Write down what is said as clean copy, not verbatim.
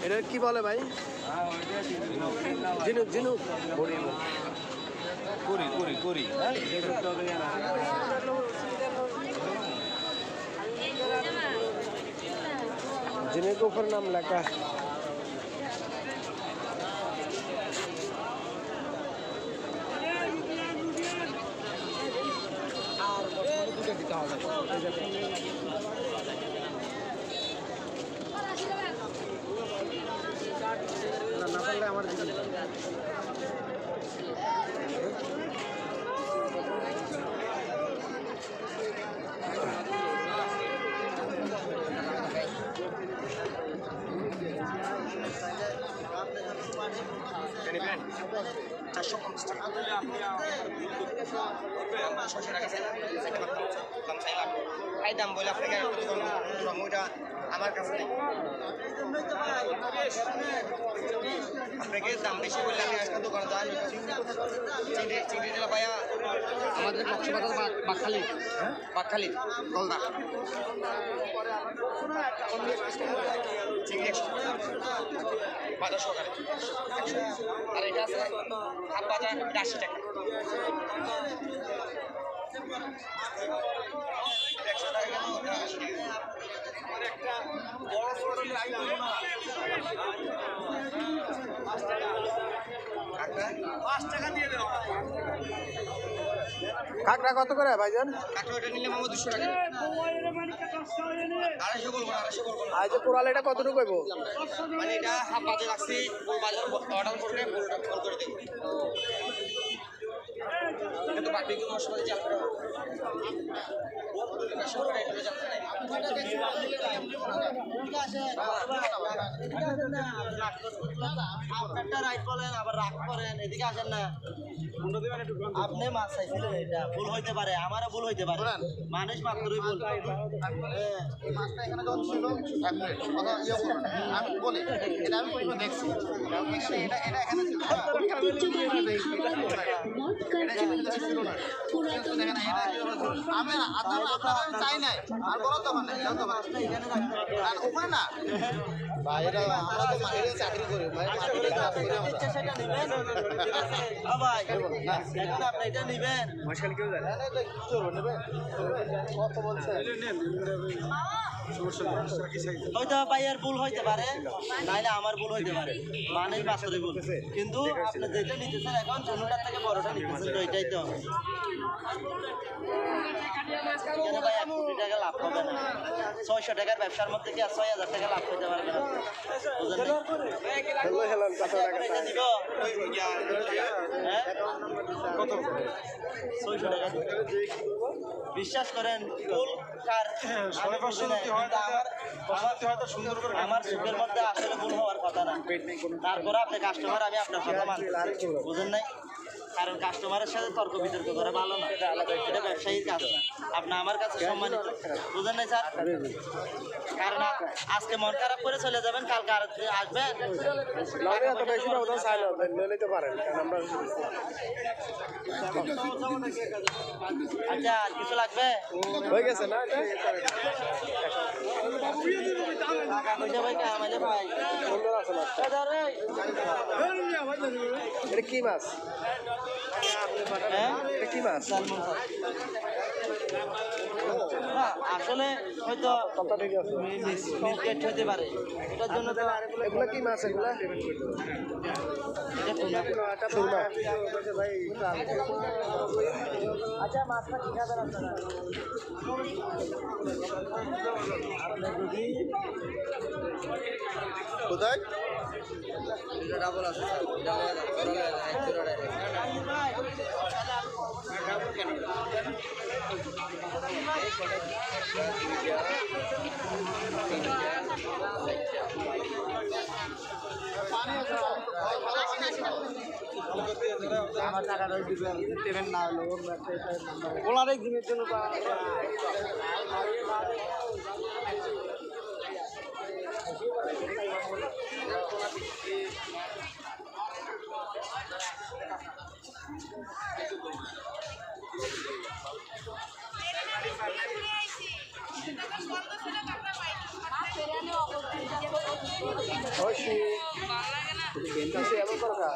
এটা কি বলে ভাই? ঝিনুক ঝিনুক কুড়ি কুড়ি কুড়ি ঝিনুক উপর নাম লেখা। না পারলে আমার দাম বলে আপনাকে আমার কাছে আপনাকে দাম বেশি বললে আমি আজকে দোকানে চিংড়ি দিলা ভাইয়া আমাদের কক্সবাজার বাকখালি কলদা চিংড়ি 100 বাজার সকালে আর এটা আছে হাফ বাজার 80 টাকা কাঁকড়া কত করে ভাইজান? কাঁকড়াটা নিলে মামা 200 টাকা 250 বলবো না 250 বলবো না। আর যে কোরাল এটা কতটুকু কইব? মানে এটা হাফ বাজে রাখছি বাজার অর্ডার করলে ফোন করে দেবো কিন্তু বাকি কোনো অসুবিধা যাবে না আপনারটা রাইট বলেন আবার রাগ করেন এদিকে আসেন না আপনি মাছ চাইছিলেন এটা ভুল হইতে পারে আমারও ভুল হইতে পারে মানুষ মাত্রই ভুল মাছটা এখানে যখন ছিল আমি বলি এটা আমি দেখছি এটা এখানে ছিল আমি আপনারা চাই নাই আর বলো তো মানে ওখানে না বাইরে আমরা তো মাইরে চাকরি করি ইচ্ছা সেটা নেবেন ভাই এখন আপনি এটা নেবেন মশাল কেউ জানে নেবেন কত বলছে হয়তো ভাইয়ের ভুল হইতে পারে নাইলে আমার ভুল হইতে পারে মানে বাস্তবে ভুল কিন্তু আপনি যেটা নিতেছেন এখন ছোটটার থেকে বড়টা নিতেছেন তো এটাই তো ভাই 1 কোটি টাকা লাভ হবে না 600 টাকার ব্যবসার মধ্যে কি আর 6000 টাকা লাভ করতে পারবে না বিশ্বাস করেন আমার সুখের মধ্যে আসলে ভুল হওয়ার কথা না তারপরে আপনি কাস্টমার আমি আপনার কথা মানছি বুঝেন নাই কারণ কাস্টমারের সাথে তর্ক বিতর্ক করা ভালো না এটা ব্যবসায়ীর কাজ না আপনি আমার কাছে সম্মানিত বুঝেন নাই স্যার কারণ আজকে মন খারাপ করে চলে যাবেন কালকে আর আসবেন আচ্ছা আর কিছু লাগবে হয়ে গেছে না এটা কি মাছ? এটা কি মাছ? আসলে হয়তো মিসগেট হতে পারে এটার জন্য এগুলা কি মাছ? এগুলা আচ্ছা মাছটা কি খাবেন আপনারা কোথায় ডাবল আছে আমার টাকাটা দিবেন না হলো ওনার একদিনের জন্য খুশি খুশি এমন করো কা